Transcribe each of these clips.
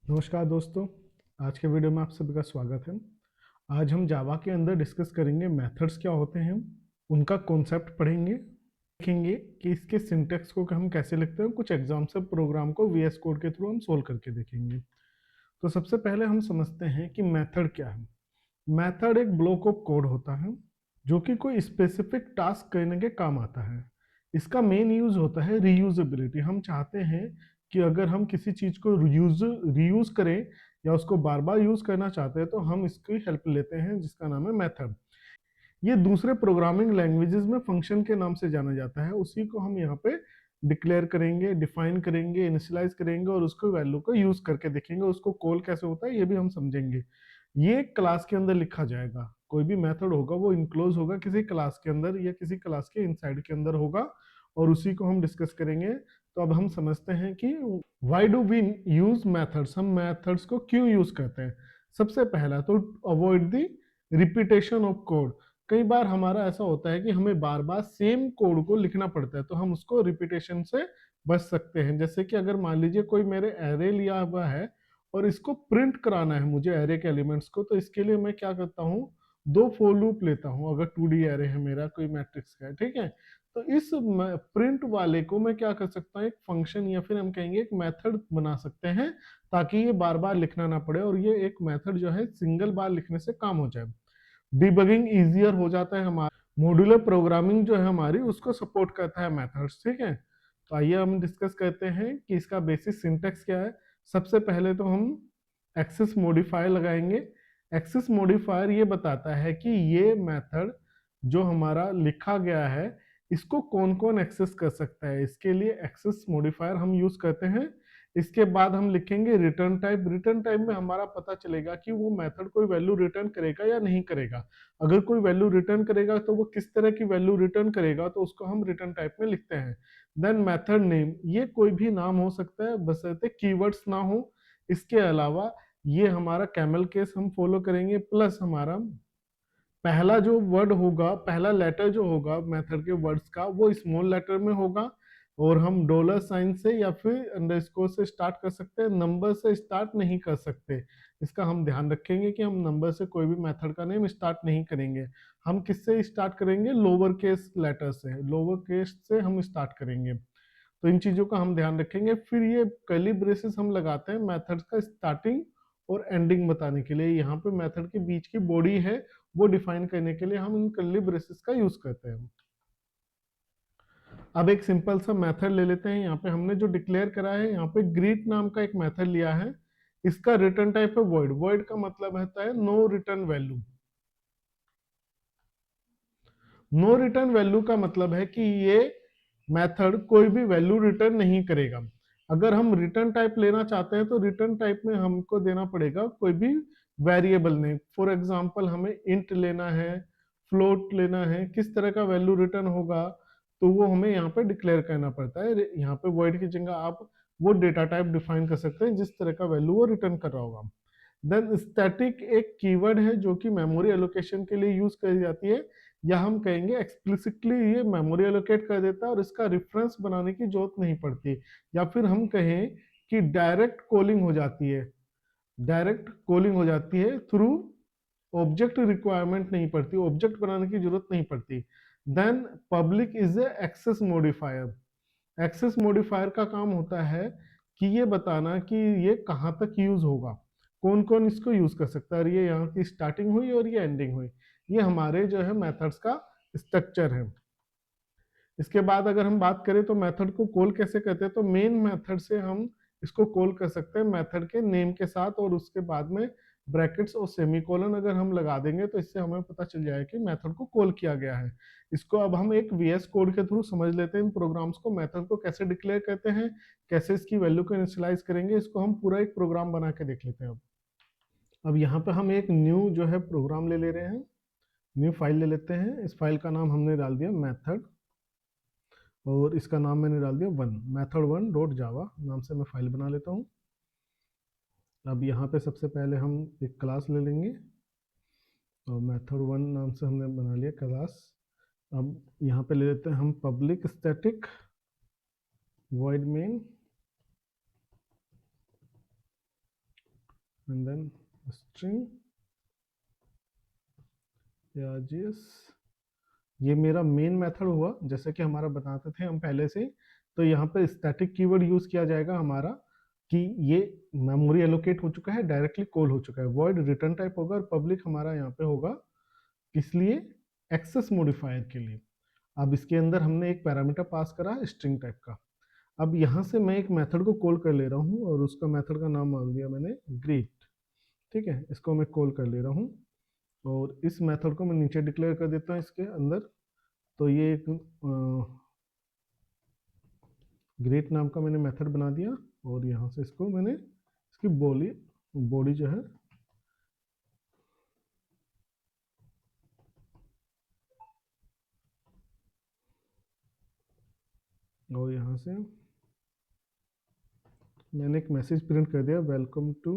नमस्कार दोस्तों। आज के वीडियो में आप सभी का स्वागत है। आज हम जावा के अंदर डिस्कस करेंगे मेथड्स क्या होते हैं, उनका कॉन्सेप्ट पढ़ेंगे, देखेंगे कि इसके सिंटेक्स को हम कैसे लिखते हैं। कुछ एग्जाम्पल प्रोग्राम को वीएस कोड के थ्रू हम सोल्व करके देखेंगे। तो सबसे पहले हम समझते हैं कि मेथड क्या है। मेथड एक ब्लॉक ऑफ कोड होता है जो कि कोई स्पेसिफिक टास्क करने के काम आता है। इसका मेन यूज होता है रीयूजेबिलिटी। हम चाहते हैं कि अगर हम किसी चीज को रीयूज करें या उसको बार बार यूज करना चाहते हैं तो हम इसकी हेल्प लेते हैं, जिसका नाम है मेथड। ये दूसरे प्रोग्रामिंग लैंग्वेजेस में फंक्शन के नाम से जाना जाता है। उसी को हम यहाँ पे डिक्लेयर करेंगे, डिफाइन करेंगे, इनिशियलाइज करेंगे और उसको वैल्यू को यूज करके देखेंगे। उसको कॉल कैसे होता है ये भी हम समझेंगे। ये क्लास के अंदर लिखा जाएगा। कोई भी मेथड होगा वो इनक्लोज होगा किसी क्लास के अंदर या किसी क्लास के इनसाइड के अंदर होगा, और उसी को हम डिस्कस करेंगे। तो अब हम समझते हैं कि why do we use methods. हम मेथड्स को क्यों यूज करते हैं। सबसे पहला तो avoid the repetition of code. कई बार हमारा ऐसा होता है कि हमें बार बार सेम कोड को लिखना पड़ता है, तो हम उसको रिपीटेशन से बच सकते हैं। जैसे कि अगर मान लीजिए कोई मेरे एरे लिया हुआ है और इसको प्रिंट कराना है मुझे एरे के एलिमेंट्स को, तो इसके लिए मैं क्या करता हूँ, दो फॉर लूप लेता हूँ। अगर 2D एरे है मेरा, कोई मैट्रिक्स का है, ठीक है, तो इस प्रिंट वाले को मैं क्या कर सकता हूँ, एक फंक्शन या फिर हम कहेंगे एक मेथड बना सकते हैं, ताकि ये बार बार लिखना ना पड़े और ये एक मेथड जो है सिंगल बार लिखने से काम हो जाए। डिबगिंग इजियर हो जाता है हमारा। मॉड्यूलर प्रोग्रामिंग जो है हमारी उसको सपोर्ट करता है मेथड्स, ठीक है। तो आइए हम डिस्कस करते हैं कि इसका बेसिक सिंटेक्स क्या है। सबसे पहले तो हम एक्सेस मॉडिफायर लगाएंगे। एक्सेस मॉडिफायर ये बताता है कि ये मेथड जो हमारा लिखा गया है इसको कौन कौन एक्सेस कर सकता है। इसके लिए एक्सेस मॉडिफायर हम यूज करते हैं। इसके बाद हम लिखेंगे रिटर्न टाइप। रिटर्न टाइप में हमारा पता चलेगा कि वो मेथड कोई वैल्यू रिटर्न करेगा या नहीं करेगा। अगर कोई वैल्यू रिटर्न करेगा तो वो किस तरह की वैल्यू रिटर्न करेगा, तो उसको हम रिटर्न टाइप में लिखते हैं। देन मेथड नेम, ये कोई भी नाम हो सकता है बशर्ते कीवर्ड्स ना हो। इसके अलावा ये हमारा कैमल केस हम फॉलो करेंगे, प्लस हमारा पहला जो वर्ड होगा, पहला लेटर जो होगा मेथड के वर्ड्स का, वो स्मॉल लेटर में होगा। और हम डॉलर साइन से या फिर अंडरस्कोर से स्टार्ट कर सकते हैं, नंबर से स्टार्ट नहीं कर सकते। इसका हम ध्यान रखेंगे कि हम नंबर से कोई भी मेथड का नेम स्टार्ट नहीं करेंगे। हम किससे स्टार्ट करेंगे, लोअर केस लेटर से, लोअर केस से हम स्टार्ट करेंगे। तो इन चीजों का हम ध्यान रखेंगे। फिर ये कर्ली ब्रेसेस हम लगाते हैं मेथड्स का स्टार्टिंग और एंडिंग बताने के लिए। यहाँ पे मेथड के बीच की बॉडी है वो डिफाइन करने के लिए हम इन कर्ली ब्रेसेस का यूज करते हैं। अब एक सिंपल सा मेथड ले लेते हैं। यहाँ पे हमने जो डिक्लेयर करा है, यहाँ पे ग्रीट नाम का एक मेथड लिया है। इसका रिटर्न टाइप है वॉइड। वॉइड का मतलब होता है no return value. No return value का मतलब है कि ये मेथड कोई भी वैल्यू रिटर्न नहीं करेगा। अगर हम रिटर्न टाइप लेना चाहते हैं तो रिटर्न टाइप में हमको देना पड़ेगा कोई भी वेरिएबल नेम। फॉर एग्जांपल हमें इंट लेना है, फ्लोट लेना है, किस तरह का वैल्यू रिटर्न होगा तो वो हमें यहाँ पे डिक्लेयर करना पड़ता है। यहाँ पे वॉइड की जगह आप वो डेटा टाइप डिफाइन कर सकते हैं जिस तरह का वैल्यू वो रिटर्न कर रहा होगा। देन स्टैटिक एक कीवर्ड है जो कि मेमोरी एलोकेशन के लिए यूज करी जाती है, या हम कहेंगे एक्सप्लिसिटली ये मेमोरी एलोकेट कर देता है और इसका रेफरेंस बनाने की जरूरत नहीं पड़ती। या फिर हम कहें कि डायरेक्ट कॉलिंग हो जाती है, डायरेक्ट कॉलिंग हो जाती है थ्रू ऑब्जेक्ट रिक्वायरमेंट नहीं पड़ती, ऑब्जेक्ट बनाने की जरूरत नहीं पड़ती। Then public is a access modifier. Access modifier का काम होता है कि ये बताना कि ये कहाँ तक यूज होगा, कौन कौन इसको यूज कर सकता है। और ये यहाँ की स्टार्टिंग हुई और ये एंडिंग हुई। ये हमारे जो है मेथड्स का स्ट्रक्चर है। इसके बाद अगर हम बात करें तो मेथड को कॉल कैसे करते हैं, तो मेन मेथड से हम इसको कॉल कर सकते हैं मेथड के नेम के साथ, और उसके बाद में ब्रैकेट्स और सेमीकोलन अगर हम लगा देंगे तो इससे हमें पता चल जाएगा कि मेथड को कॉल किया गया है। इसको अब हम एक वीएस कोड के थ्रू समझ लेते हैं। इन प्रोग्राम्स को मेथड को कैसे डिक्लेयर करते हैं, कैसे इसकी वैल्यू को इनिशियलाइज करेंगे, इसको हम पूरा एक प्रोग्राम बना के देख लेते हैं। अब यहाँ पे हम एक न्यू जो है प्रोग्राम ले ले रहे हैं, न्यू फाइल ले लेते हैं। इस फाइल का नाम हमने डाल दिया मेथड, और इसका नाम मैंने डाल दिया वन, मैथड वन डॉट जावा नाम से मैं फाइल बना लेता हूँ। अब यहाँ पे सबसे पहले हम एक क्लास ले लेंगे, और मैथड वन नाम से हमने बना लिया क्लास। अब यहाँ पे ले लेते हैं हम public static void main, and then string charges। ये मेरा मेन मेथड हुआ, जैसे कि हमारा बताते थे हम पहले से। तो यहाँ पे स्टैटिक कीवर्ड यूज किया जाएगा हमारा कि ये मेमोरी एलोकेट हो चुका है, डायरेक्टली कॉल हो चुका है। वॉइड रिटर्न टाइप होगा और पब्लिक हमारा यहाँ पे होगा किस लिए, एक्सेस मॉडिफायर के लिए। अब इसके अंदर हमने एक पैरामीटर पास करा स्ट्रिंग टाइप का। अब यहाँ से मैं एक मेथड को कॉल कर ले रहा हूँ और उसका मेथड का नाम मान दिया मैंने ग्रीट। ठीक है, इसको मैं कॉल कर ले रहा हूँ और इस मेथड को मैं नीचे डिक्लेयर कर देता हूँ इसके अंदर। तो ये एक ग्रेट नाम का मैंने मेथड बना दिया और यहाँ से इसको मैंने इसकी बॉडी जो है और यहाँ से मैंने एक मैसेज प्रिंट कर दिया, वेलकम टू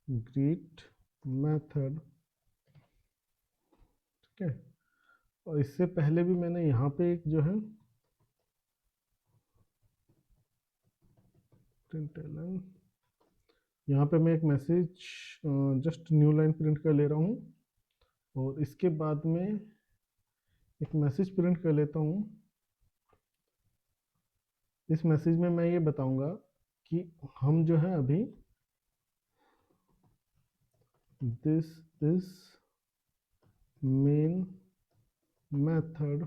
ग्रीट मेथड। ठीक है, और इससे पहले भी मैंने यहाँ पे एक जो है यहाँ पे मैं एक message just new line print कर ले रहा हूँ और इसके बाद में एक मैसेज प्रिंट कर लेता हूँ। इस मैसेज में मैं ये बताऊंगा कि हम जो है अभी this is main method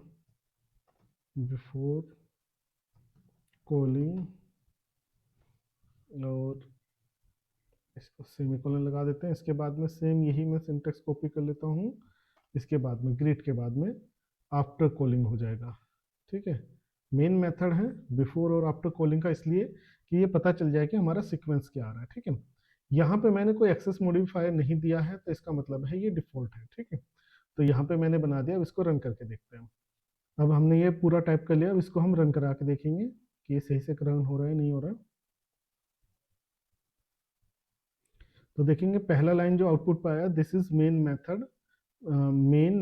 before calling, और इसको सेमीकोलन लगा देते हैं। इसके बाद में सेम यही मैं सिंटेक्स कॉपी कर लेता हूँ, इसके बाद में ग्रीट के बाद में आफ्टर कॉलिंग हो जाएगा। ठीक है, मेन मेथड है बिफोर और आफ्टर कॉलिंग का, इसलिए कि ये पता चल जाए कि हमारा सीक्वेंस क्या आ रहा है। ठीक है, यहाँ पे मैंने कोई एक्सेस मॉडिफायर नहीं दिया है, तो इसका मतलब है ये डिफॉल्ट है। ठीक है, तो यहाँ पे मैंने बना दिया। अब इसको रन करके देखते हैं। अब हमने ये पूरा टाइप कर लिया, अब इसको हम रन करा के देखेंगे कि ये सही से रन हो रहा है नहीं हो रहा है। तो देखेंगे पहला लाइन जो आउटपुट पाया, this is main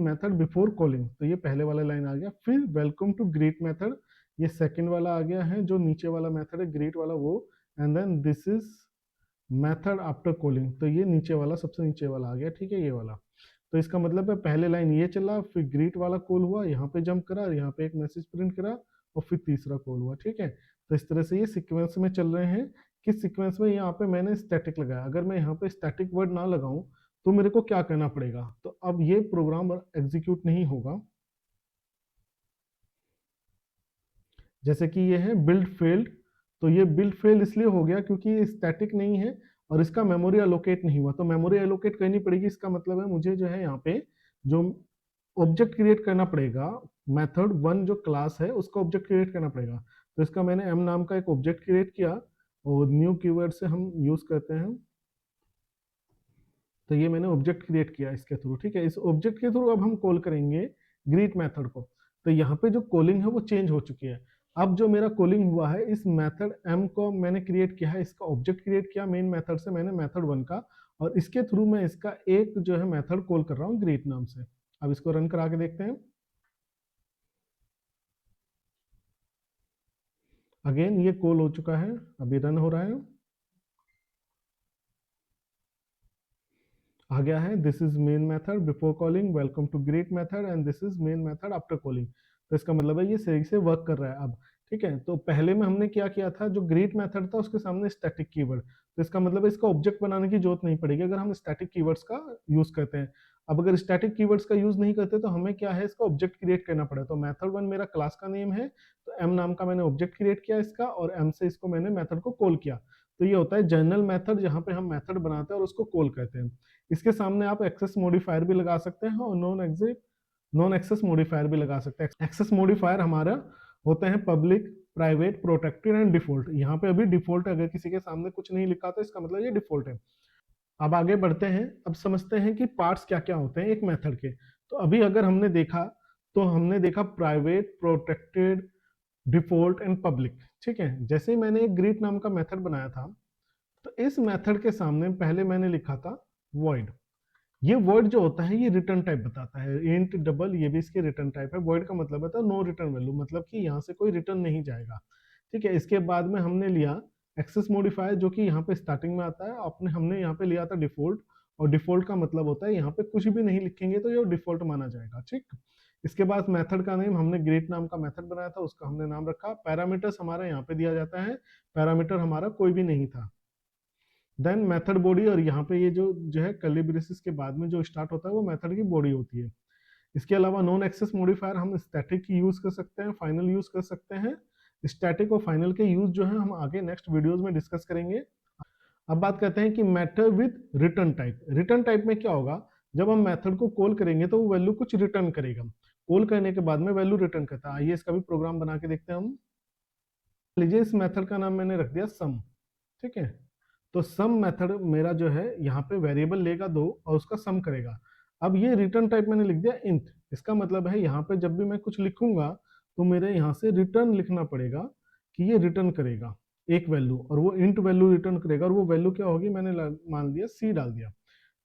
method before calling, तो ये पहले वाला लाइन आ गया। फिर वेलकम टू ग्रीट मेथड, ये सेकंड वाला आ गया है, जो नीचे वाला मेथड है ग्रीट वाला वो। And then this is method after calling, तो ये नीचे वाला सबसे नीचे वाला आ गया। ठीक है, ये वाला। तो इसका मतलब है पहले लाइन ये चला, फिर ग्रीट वाला कॉल हुआ, यहाँ पे जंप करा, यहाँ पे एक मैसेज प्रिंट करा और फिर तीसरा कॉल हुआ। ठीक है, तो इस तरह से ये सीक्वेंस में चल रहे हैं। किस सीक्वेंस में, यहाँ पे मैंने स्टैटिक लगाया। अगर मैं यहाँ पे स्टैटिक वर्ड ना लगाऊं तो मेरे को क्या करना पड़ेगा, तो अब ये प्रोग्राम एग्जीक्यूट नहीं होगा। जैसे कि ये है बिल्ड फेल्ड, तो ये बिल्ड फेल इसलिए हो गया क्योंकि ये स्टैटिक नहीं है और इसका मेमोरी एलोकेट नहीं हुआ। तो मेमोरी एलोकेट करनी पड़ेगी, इसका मतलब है मुझे जो है यहाँ पे जो ऑब्जेक्ट क्रिएट करना पड़ेगा, मेथड वन जो क्लास है उसका ऑब्जेक्ट क्रिएट करना पड़ेगा। तो इसका मैंने एम नाम का एक ऑब्जेक्ट क्रिएट किया और न्यू कीवर्ड से हम यूज करते हैं। तो ये मैंने ऑब्जेक्ट क्रिएट किया इसके थ्रू। ठीक है, इस ऑब्जेक्ट के थ्रू अब हम कॉल करेंगे ग्रीट मेथड को। तो यहाँ पे जो कॉलिंग है वो चेंज हो चुकी है। अब जो मेरा कॉलिंग हुआ है, इस मेथड एम को मैंने क्रिएट किया है, इसका ऑब्जेक्ट क्रिएट किया मेन मेथड से मैंने, मेथड वन का, और इसके थ्रू मैं इसका एक जो है मेथड कॉल कर रहा हूँ ग्रीट नाम से। अब इसको रन करा के देखते हैं। अगेन ये कॉल हो चुका है, अभी रन हो रहा है। आ गया है this is main method before calling, welcome to greet method and this is main method after calling. तो इसका मतलब है ये सही से वर्क कर रहा है अब। ठीक है, तो पहले में हमने क्या किया था, जो ग्रीट मेथड था उसके सामने स्टैटिक कीवर्ड, तो इसका मतलब है इसका ऑब्जेक्ट बनाने की जरूरत नहीं पड़ेगी अगर हम स्टैटिक कीवर्ड्स का यूज करते हैं। अब अगर स्टैटिक कीवर्ड्स का यूज नहीं करते तो हमें क्या है, इसका ऑब्जेक्ट क्रिएट करना पड़ेगा। तो मेथड वन मेरा क्लास का नेम है, तो एम नाम का मैंने ऑब्जेक्ट क्रिएट किया इसका, और एम से इसको मैंने मेथड को कॉल किया। तो ये होता है जनरल मेथड, जहां पे हम मेथड बनाते हैं और उसको कॉल करते हैं। इसके सामने आप एक्सेस मॉडिफायर भी लगा सकते हैं और नॉन एक्सेस मॉडिफायर भी लगा सकते हैं। एक्सेस मॉडिफायर हमारा होते हैं public, private, protected and default. यहाँ पे अभी डिफॉल्ट, अगर किसी के सामने कुछ नहीं लिखा तो इसका मतलब ये डिफॉल्ट है। अब आगे बढ़ते हैं, अब समझते हैं कि पार्ट्स क्या क्या होते हैं एक मेथड के। तो अभी अगर हमने देखा private, protected, default and public. ठीक है, जैसे ही मैंने एक ग्रीट नाम का मेथड बनाया था, तो इस मेथड के सामने पहले मैंने लिखा था void। ये वर्ड जो होता है ये रिटर्न टाइप बताता है, इंट डबल, ये भी इसके रिटर्न टाइप है। void का मतलब होता है नो रिटर्न वैल्यू, मतलब कि यहाँ से कोई रिटर्न नहीं जाएगा। ठीक है, इसके बाद में हमने लिया एक्सेस मॉडिफायर जो कि यहाँ पे स्टार्टिंग में आता है, हमने यहाँ पे लिया था डिफॉल्ट, और डिफॉल्ट का मतलब होता है यहाँ पे कुछ भी नहीं लिखेंगे तो ये डिफॉल्ट माना जाएगा, ठीक। इसके बाद मेथड का नेम हमने ग्रीट नाम का मेथड बनाया था, उसका हमने नाम रखा। पैरामीटर्स हमारा यहाँ पे दिया जाता है, पैरामीटर हमारा कोई भी नहीं था। देन मेथड बॉडी, और यहाँ पे ये जो है कर्ली ब्रेसेस के बाद में जो स्टार्ट होता है वो मेथड की बॉडी होती है। इसके अलावा नॉन एक्सेस मॉडिफायर हम स्टैटिक की यूज कर सकते हैं, फाइनल यूज कर सकते हैं। स्टैटिक और फाइनल के यूज जो है हम आगे नेक्स्ट वीडियोस में डिस्कस करेंगे। अब बात करते हैं कि method with return type. Return type में क्या होगा, जब हम मेथड को कॉल करेंगे तो वो वैल्यू कुछ रिटर्न करेगा, कॉल करने के बाद में वैल्यू रिटर्न करता है। आइए इसका भी प्रोग्राम बना के देखते हैं हम। लीजिए इस मेथड का नाम मैंने रख दिया सम, ठीक है। तो सम मेथड मेरा जो है यहाँ पे वेरिएबल लेगा 2 और उसका सम करेगा। अब ये रिटर्न टाइप मैंने लिख दिया इंट, इसका मतलब है यहाँ पे जब भी मैं कुछ लिखूंगा तो मेरे यहाँ से रिटर्न लिखना पड़ेगा कि ये रिटर्न करेगा एक वैल्यू, और वो इंट वैल्यू रिटर्न करेगा। और वो वैल्यू क्या होगी, मैंने मान लिया सी डाल दिया।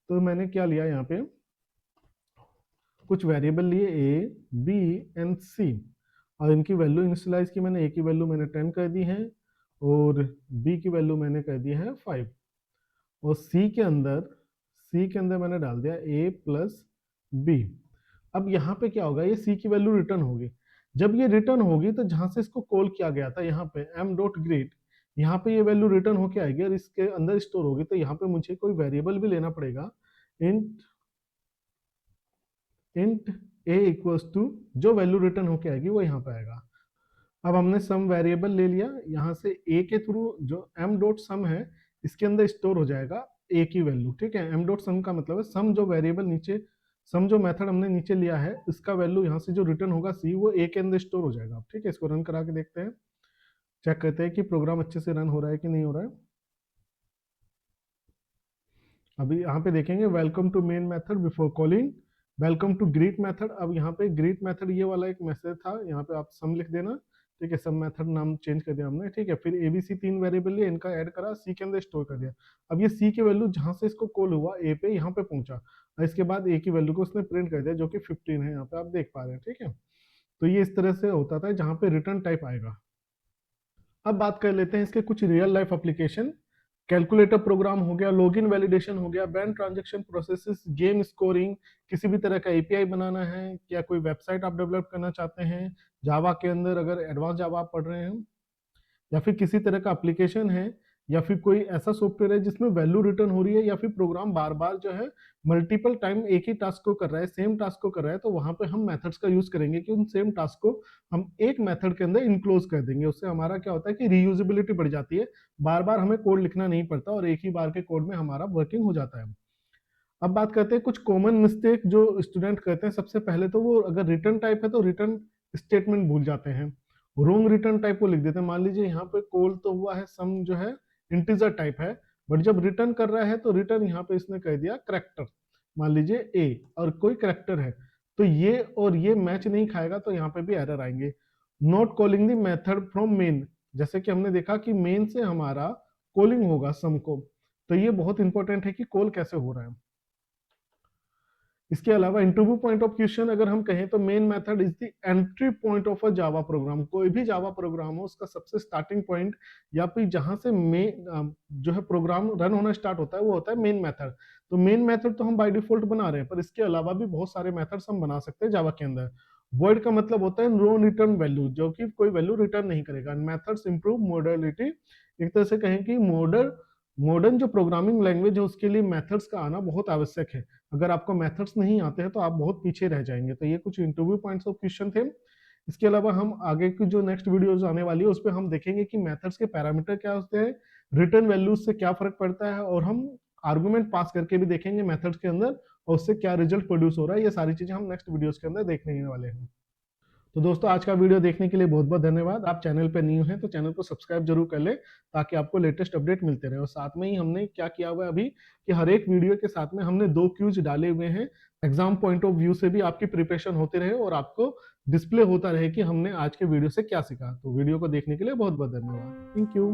तो मैंने क्या लिया, यहाँ पे कुछ वेरिएबल लिए ए बी एंड सी, और इनकी वैल्यू इनिशियलाइज की मैंने। ए की वैल्यू मैंने 10 कर दी है और बी की वैल्यू मैंने कर दी है 5, और सी के अंदर मैंने डाल दिया a प्लस बी। अब यहाँ पे क्या होगा, ये सी की वैल्यू रिटर्न होगी। जब ये रिटर्न होगी तो जहां से इसको कॉल किया गया था यहाँ पे m डॉट ग्रीट, यहाँ पे ये वैल्यू रिटर्न होके आएगी और इसके अंदर स्टोर होगी। तो यहाँ पे मुझे कोई वेरिएबल भी लेना पड़ेगा, int int a equals to जो वैल्यू रिटर्न होके आएगी वो यहाँ पे आएगा। अब हमने सम वेरिएबल ले लिया, यहाँ से a के थ्रू जो m डॉट सम है इसके अंदर स्टोर हो जाएगा a की वैल्यू, ठीक है। m डॉट सम का मतलब है सम जो वेरिएबल नीचे, सम जो मेथड हमने नीचे लिया है इसका वैल्यू यहाँ से जो रिटर्न होगा c, वो a के अंदर स्टोर हो जाएगा, ठीक है। इसको रन करा के देखते हैं, चेक करते हैं कि प्रोग्राम अच्छे से रन हो रहा है कि नहीं हो रहा है। अभी यहाँ पे देखेंगे welcome to main method before calling welcome to greet method. अब यहाँ पे ग्रीट मेथड ये वाला एक मैसेज था, यहाँ पे आप सम लिख देना, ठीक है। सब मेथड नाम चेंज कर दिया हमने, ठीक है। फिर एबीसी 3 वेरिएबल लिए, इनका ऐड करा, सी के अंदर स्टोर कर दिया। अब ये सी की वैल्यू जहां से इसको कॉल हुआ ए पे, यहाँ पे पहुंचा, और इसके बाद ए की वैल्यू को उसने प्रिंट कर दिया जो कि 15 है, यहाँ पे आप देख पा रहे हैं, ठीक है। तो ये इस तरह से होता था जहाँ पे रिटर्न टाइप आएगा। अब बात कर लेते हैं इसके कुछ real life application. Calculator program हो गया, लॉगिन वैलिडेशन हो गया, bank transaction processes, game scoring, किसी भी तरह का एपीआई बनाना है या कोई वेबसाइट आप डेवलप करना चाहते हैं जावा के अंदर, अगर एडवांस जावा आप पढ़ रहे हैं, या फिर किसी तरह का एप्लीकेशन है, या फिर कोई ऐसा सॉफ्टवेयर है जिसमें वैल्यू रिटर्न हो रही है, या फिर प्रोग्राम बार बार जो है मल्टीपल टाइम एक ही टास्क को कर रहा है, सेम टास्क को कर रहा है, तो वहां पे हम मेथड्स का यूज करेंगे कि उन सेम टास्क को हम एक मेथड के अंदर इनक्लोज कर देंगे। उससे हमारा क्या होता है कि रीयूजेबिलिटी बढ़ जाती है, बार बार हमें कोड लिखना नहीं पड़ता और एक ही बार के कोड में हमारा वर्किंग हो जाता है। अब बात करते हैं कुछ कॉमन मिस्टेक जो स्टूडेंट करते हैं। सबसे पहले तो वो अगर रिटर्न टाइप है तो रिटर्न स्टेटमेंट भूल जाते हैं, रोंग रिटर्न टाइप को लिख देते हैं। मान लीजिए यहाँ पे कॉल तो हुआ है सम जो है इंटीजर टाइप है, बट जब रिटर्न कर रहा है तो रिटर्न यहाँ पे इसने कह दिया करेक्टर, मान लीजिए ए और कोई करेक्टर है, तो ये और ये मैच नहीं खाएगा, तो यहाँ पे भी एरर आएंगे। Not calling the method from main, जैसे कि हमने देखा कि मेन से हमारा कॉलिंग होगा सम को, तो ये बहुत इंपॉर्टेंट है कि कॉल कैसे हो रहा है। इसके अलावा इंटरव्यू पॉइंट ऑफ क्वेश्चन अगर हम कहें तो main method is the entry point of a Java program. कोई भी जावा प्रोग्राम हो उसका सबसे स्टार्टिंग पॉइंट या फिर जहां से मेन जो है प्रोग्राम रन होना स्टार्ट होता है वो होता है मेन मेथड। तो मेन मेथड तो हम बाय डिफॉल्ट बना रहे हैं, पर इसके अलावा भी बहुत सारे मेथड्स हम बना सकते हैं जावा के अंदर। वॉइड का मतलब होता है नो रिटर्न वैल्यू, जो कि कोई वैल्यू रिटर्न नहीं करेगा। मेथड्स इंप्रूव मॉडर्निटी, एक तरह से कहें कि मॉडर्न जो प्रोग्रामिंग लैंग्वेज है उसके लिए मेथड्स का आना बहुत आवश्यक है। अगर आपको मेथड्स नहीं आते हैं तो आप बहुत पीछे रह जाएंगे। तो ये कुछ इंटरव्यू पॉइंट्स ऑफ क्वेश्चन थे। इसके अलावा हम आगे की जो नेक्स्ट वीडियोज आने वाली है उस पर हम देखेंगे कि मेथड्स के पैरामीटर क्या होते हैं, रिटर्न वैल्यूज से क्या फर्क पड़ता है, और हम आर्गुमेंट पास करके भी देखेंगे मेथड्स के अंदर और उससे क्या रिजल्ट प्रोड्यूस हो रहा है। ये सारी चीजें हम नेक्स्ट वीडियोज के अंदर देखने वाले हैं। तो दोस्तों आज का वीडियो देखने के लिए बहुत बहुत धन्यवाद। आप चैनल पर न्यू हैं तो चैनल को सब्सक्राइब जरूर कर लें ताकि आपको लेटेस्ट अपडेट मिलते रहे। और साथ में ही हमने क्या किया हुआ है अभी कि हर एक वीडियो के साथ में हमने 2 क्यूज डाले हुए हैं, एग्जाम पॉइंट ऑफ व्यू से भी आपकी प्रिपरेशन होते रहे और आपको डिस्प्ले होता रहे कि हमने आज के वीडियो से क्या सीखा। तो वीडियो को देखने के लिए बहुत बहुत धन्यवाद। Thank you.